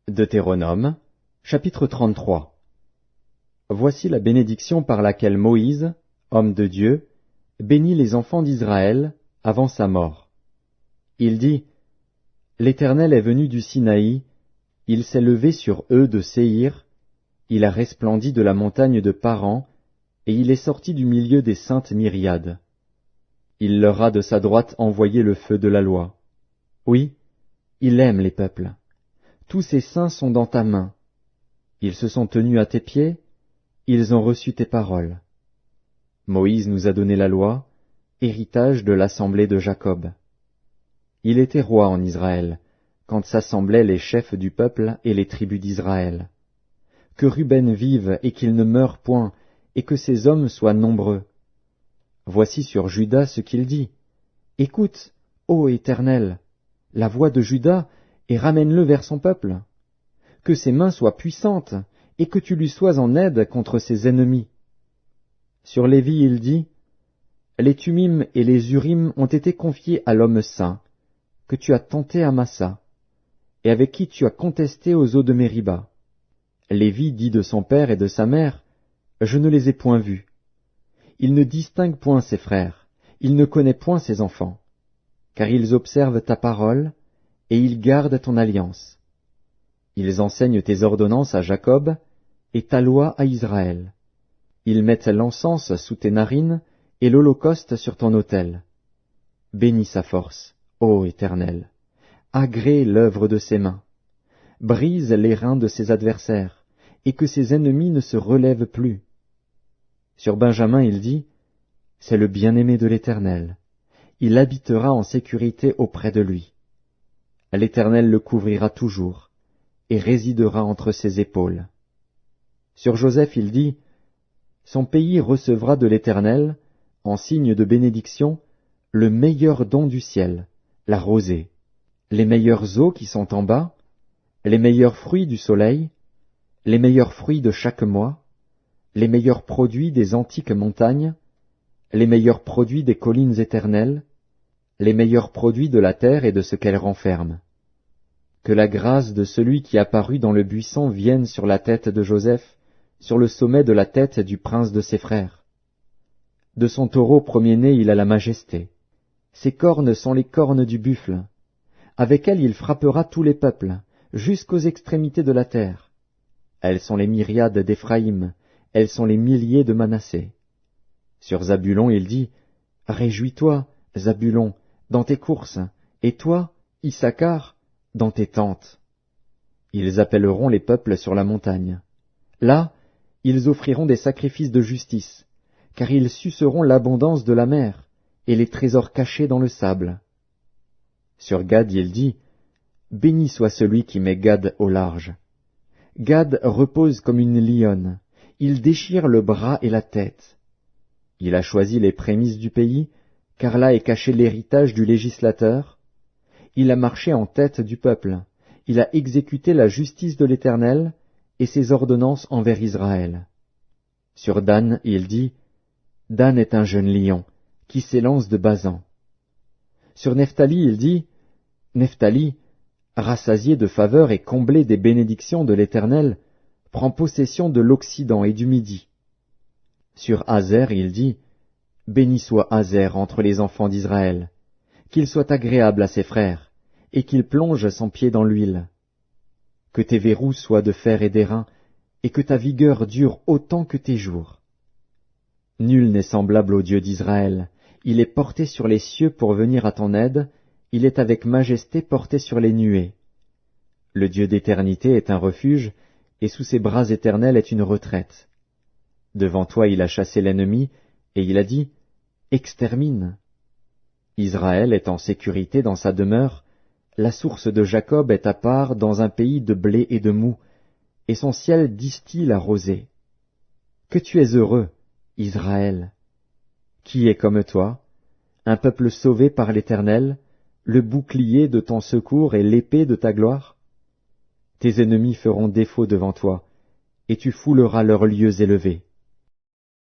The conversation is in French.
Deutéronome, chapitre 33. Voici la bénédiction par laquelle Moïse, homme de Dieu, bénit les enfants d'Israël avant sa mort. Il dit, « L'Éternel est venu du Sinaï, il s'est levé sur eux de Séhir, il a resplendi de la montagne de Paran, et il est sorti du milieu des saintes myriades. Il leur a de sa droite envoyé le feu de la loi. Oui, il aime les peuples. Tous ses saints sont dans ta main. Ils se sont tenus à tes pieds, ils ont reçu tes paroles. Moïse nous a donné la loi, héritage de l'assemblée de Jacob. Il était roi en Israël, quand s'assemblaient les chefs du peuple et les tribus d'Israël. Que Ruben vive et qu'il ne meure point, et que ses hommes soient nombreux. Voici sur Juda ce qu'il dit. Écoute, ô Éternel, la voix de Juda, et ramène-le vers son peuple. Que ses mains soient puissantes, et que tu lui sois en aide contre ses ennemis. Sur Lévi il dit, les Thummim et les Urim ont été confiés à l'homme saint, que tu as tenté à Massa, et avec qui tu as contesté aux eaux de Mériba. Lévi dit de son père et de sa mère, je ne les ai point vus. Il ne distingue point ses frères, il ne connaît point ses enfants, car ils observent ta parole, et ils gardent ton alliance. Ils enseignent tes ordonnances à Jacob, et ta loi à Israël. Ils mettent l'encens sous tes narines, et l'holocauste sur ton autel. Bénis sa force, ô Éternel. Agrée l'œuvre de ses mains. Brise les reins de ses adversaires, et que ses ennemis ne se relèvent plus. Sur Benjamin il dit, c'est le bien-aimé de l'Éternel. Il habitera en sécurité auprès de lui. L'Éternel le couvrira toujours, et résidera entre ses épaules. Sur Joseph il dit, son pays recevra de l'Éternel, en signe de bénédiction, le meilleur don du ciel, la rosée, les meilleures eaux qui sont en bas, les meilleurs fruits du soleil, les meilleurs fruits de chaque mois, les meilleurs produits des antiques montagnes, les meilleurs produits des collines éternelles, les meilleurs produits de la terre et de ce qu'elle renferme. Que la grâce de celui qui apparut dans le buisson vienne sur la tête de Joseph, sur le sommet de la tête du prince de ses frères. De son taureau premier-né il a la majesté. Ses cornes sont les cornes du buffle. Avec elles il frappera tous les peuples, jusqu'aux extrémités de la terre. Elles sont les myriades d'Éphraïm, elles sont les milliers de Manassé. Sur Zabulon il dit, réjouis-toi, Zabulon, dans tes courses, et toi, Issachar, dans tes tentes. Ils appelleront les peuples sur la montagne. Là, ils offriront des sacrifices de justice, car ils suceront l'abondance de la mer, et les trésors cachés dans le sable. Sur Gad il dit, béni soit celui qui met Gad au large. Gad repose comme une lionne, il déchire le bras et la tête. Il a choisi les prémices du pays, car là est caché l'héritage du législateur. Il a marché en tête du peuple, il a exécuté la justice de l'Éternel et ses ordonnances envers Israël. Sur Dan il dit, Dan est un jeune lion, qui s'élance de Basan. Sur Nephtali il dit, Nephtali, rassasié de faveur et comblé des bénédictions de l'Éternel, prend possession de l'Occident et du Midi. Sur Azer il dit, béni soit Azer entre les enfants d'Israël, qu'il soit agréable à ses frères, et qu'il plonge son pied dans l'huile. Que tes verrous soient de fer et d'airain, et que ta vigueur dure autant que tes jours. Nul n'est semblable au Dieu d'Israël, il est porté sur les cieux pour venir à ton aide, il est avec majesté porté sur les nuées. Le Dieu d'éternité est un refuge, et sous ses bras éternels est une retraite. Devant toi il a chassé l'ennemi, et il a dit, extermine. Israël est en sécurité dans sa demeure, la source de Jacob est à part dans un pays de blé et de moût, et son ciel distille la rosée. Que tu es heureux, Israël! Qui est comme toi, un peuple sauvé par l'Éternel, le bouclier de ton secours et l'épée de ta gloire? Tes ennemis feront défaut devant toi, et tu fouleras leurs lieux élevés.